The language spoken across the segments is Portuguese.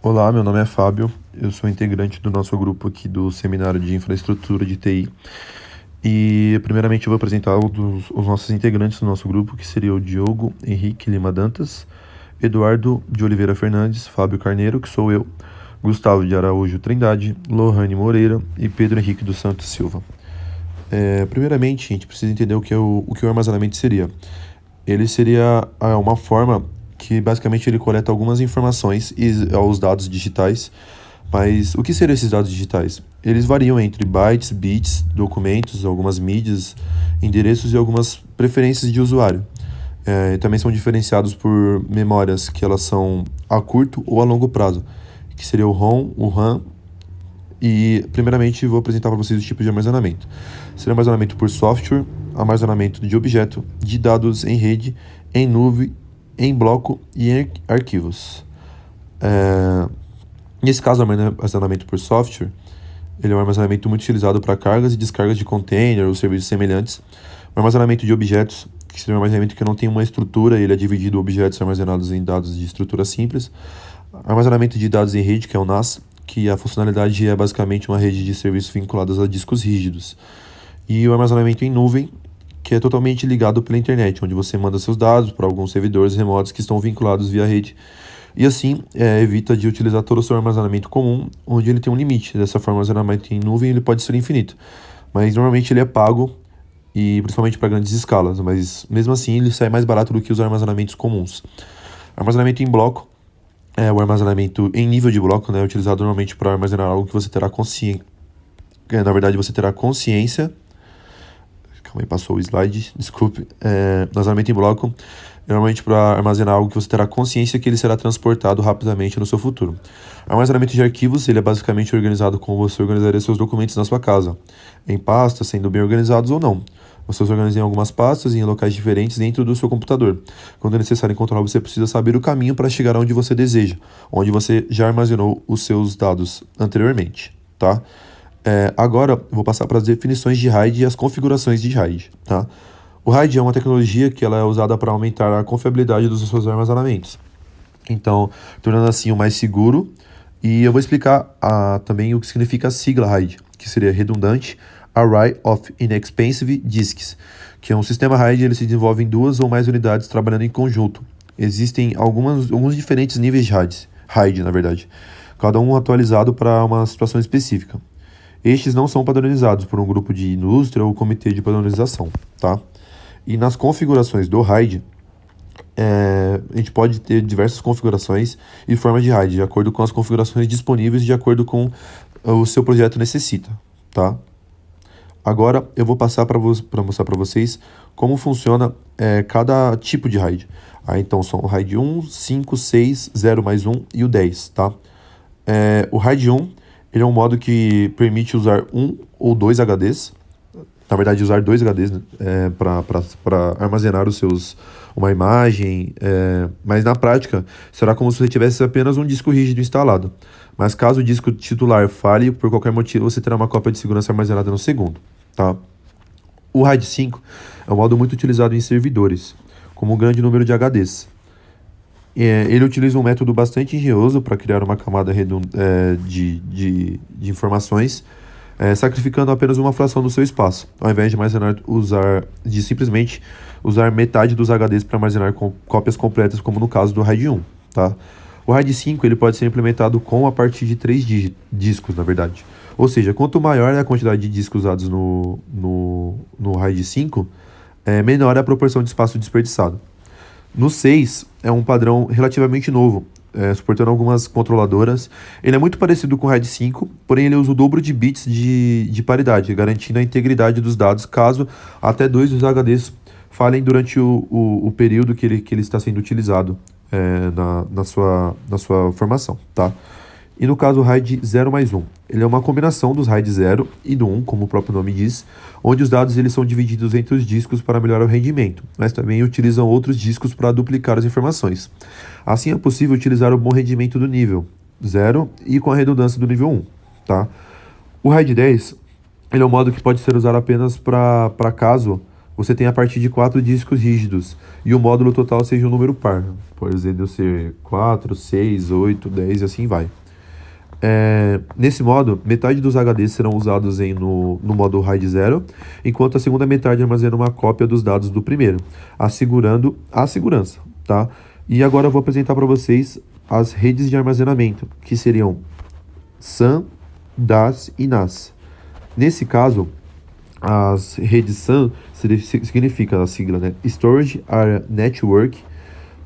Olá, meu nome é Fábio, eu sou integrante do nosso grupo aqui do Seminário de Infraestrutura de TI. E primeiramente eu vou apresentar os nossos integrantes do nosso grupo, que seria o Diogo Henrique Lima Dantas, Eduardo de Oliveira Fernandes, Fábio Carneiro, que sou eu, Gustavo de Araújo Trindade, Lohane Moreira e Pedro Henrique dos Santos Silva. Primeiramente, a gente precisa entender o que o armazenamento seria. Ele seria uma forma que basicamente ele coleta algumas informações e os dados digitais. Mas o que seriam esses dados digitais? Eles variam entre bytes, bits, documentos, algumas mídias, endereços e algumas preferências de usuário. E também são diferenciados por memórias que elas são a curto ou a longo prazo, que seria o ROM, o RAM. E primeiramente vou apresentar para vocês os tipos de armazenamento. Seria armazenamento por software, armazenamento de objeto, de dados em rede, em nuvem, em bloco e em arquivos. Nesse caso, o armazenamento por software, ele é um armazenamento muito utilizado para cargas e descargas de container ou serviços semelhantes. O armazenamento de objetos, que seria um armazenamento que não tem uma estrutura, ele é dividido em objetos armazenados em dados de estrutura simples. Armazenamento de dados em rede, que é o NAS, que a funcionalidade é basicamente uma rede de serviços vinculadas a discos rígidos. E o armazenamento em nuvem, que é totalmente ligado pela internet, onde você manda seus dados para alguns servidores remotos que estão vinculados via rede. E assim, evita de utilizar todo o seu armazenamento comum, onde ele tem um limite. Dessa forma, o armazenamento em nuvem ele pode ser infinito. Mas normalmente ele é pago, e principalmente para grandes escalas. Mas mesmo assim, ele sai mais barato do que os armazenamentos comuns. Armazenamento em bloco é o armazenamento em nível de bloco, né? Utilizado normalmente para armazenar algo que você terá consciência. Na verdade, você terá consciência. Calma aí, passou o slide, desculpe. Armazenamento em bloco é normalmente para armazenar algo que você terá consciência que ele será transportado rapidamente no seu futuro. Armazenamento de arquivos, ele é basicamente organizado como você organizaria seus documentos na sua casa, em pastas, sendo bem organizados ou não. Você os organiza em algumas pastas e em locais diferentes dentro do seu computador. Quando é necessário encontrar, você precisa saber o caminho para chegar onde você deseja, onde você já armazenou os seus dados anteriormente, tá? Agora, vou passar para as definições de RAID e as configurações de RAID, tá? O RAID é uma tecnologia que ela é usada para aumentar a confiabilidade dos seus armazenamentos. Então, tornando assim o mais seguro. E eu vou explicar também o que significa a sigla RAID, que seria redundante, Array of Inexpensive Disks, que é um sistema RAID, ele se desenvolve em duas ou mais unidades trabalhando em conjunto. Existem alguns diferentes níveis de RAID, na verdade, cada um atualizado para uma situação específica. Estes não são padronizados por um grupo de indústria ou comitê de padronização, tá? E nas configurações do RAID, a gente pode ter diversas configurações e formas de RAID, de acordo com as configurações disponíveis, de acordo com o seu projeto necessita, tá? Agora eu vou passar para mostrar para vocês como funciona cada tipo de RAID. Então são o RAID 1, 5, 6, 0 mais 1 e o 10, tá? O RAID 1, ele é um modo que permite usar um ou dois HDs, na verdade usar dois HDs, né, para armazenar uma imagem, mas na prática será como se você tivesse apenas um disco rígido instalado. Mas caso o disco titular falhe por qualquer motivo, você terá uma cópia de segurança armazenada no segundo, tá? O RAID 5 é um modo muito utilizado em servidores, como um grande número de HDs. Ele utiliza um método bastante engenhoso para criar uma camada de informações, sacrificando apenas uma fração do seu espaço, ao invés de simplesmente usar metade dos HDs para armazenar cópias completas, como no caso do RAID 1, tá? O RAID 5 ele pode ser implementado a partir de 3 discos, na verdade. Ou seja, quanto maior é a quantidade de discos usados no RAID 5, menor é a proporção de espaço desperdiçado. No 6, é um padrão relativamente novo, suportando algumas controladoras. Ele é muito parecido com o RAID 5, porém ele usa o dobro de bits de paridade, garantindo a integridade dos dados caso até 2 dos HDs falhem durante o período que ele está sendo utilizado na sua formação, tá? E no caso o RAID 0 mais 1, ele é uma combinação dos RAID 0 e do 1, como o próprio nome diz, onde os dados eles são divididos entre os discos para melhorar o rendimento, mas também utilizam outros discos para duplicar as informações. Assim é possível utilizar o bom rendimento do nível 0 e com a redundância do nível 1, tá? O RAID 10, ele é um modo que pode ser usado apenas para caso você tem a partir de 4 discos rígidos e o módulo total seja um número par. Por exemplo, ser 4, 6, 8, 10 e assim vai. Nesse modo, metade dos HDs serão usados no modo RAID 0, enquanto a segunda metade armazena uma cópia dos dados do primeiro, assegurando a segurança, tá? E agora eu vou apresentar para vocês as redes de armazenamento, que seriam SAN, DAS e NAS. Nesse caso, as redes SAN significa a sigla, né? Storage Area Network.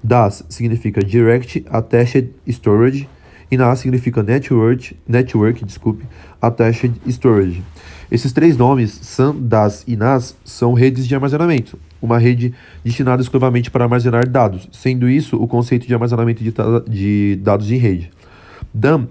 DAS significa Direct Attached Storage. E NAS significa Network, Attached Storage. Esses três nomes, SAN, DAS e NAS, são redes de armazenamento. Uma rede destinada exclusivamente para armazenar dados, sendo isso o conceito de armazenamento de dados em rede. DAM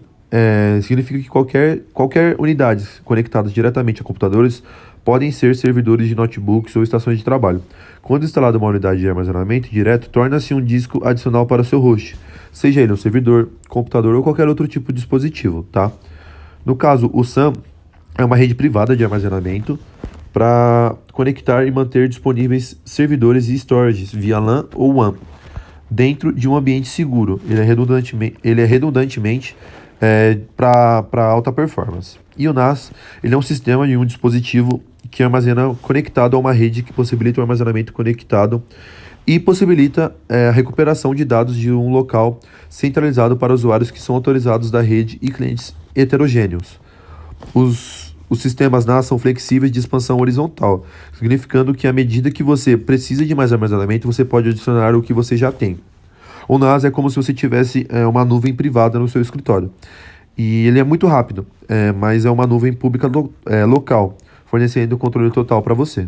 significa que qualquer unidade conectada diretamente a computadores podem ser servidores de notebooks ou estações de trabalho. Quando instalada uma unidade de armazenamento direto, torna-se um disco adicional para o seu host, seja ele um servidor, computador ou qualquer outro tipo de dispositivo, tá? No caso, o SAN é uma rede privada de armazenamento para conectar e manter disponíveis servidores e storages via LAN ou WAN dentro de um ambiente seguro. Ele é redundantemente para alta performance. E o NAS, ele é um sistema de um dispositivo que armazena conectado a uma rede que possibilita o armazenamento conectado e possibilita a recuperação de dados de um local centralizado para usuários que são autorizados da rede e clientes heterogêneos. Os sistemas NAS são flexíveis de expansão horizontal, significando que à medida que você precisa de mais armazenamento, você pode adicionar o que você já tem. O NAS é como se você tivesse uma nuvem privada no seu escritório. E ele é muito rápido, mas é uma nuvem pública local, fornecendo o controle total para você.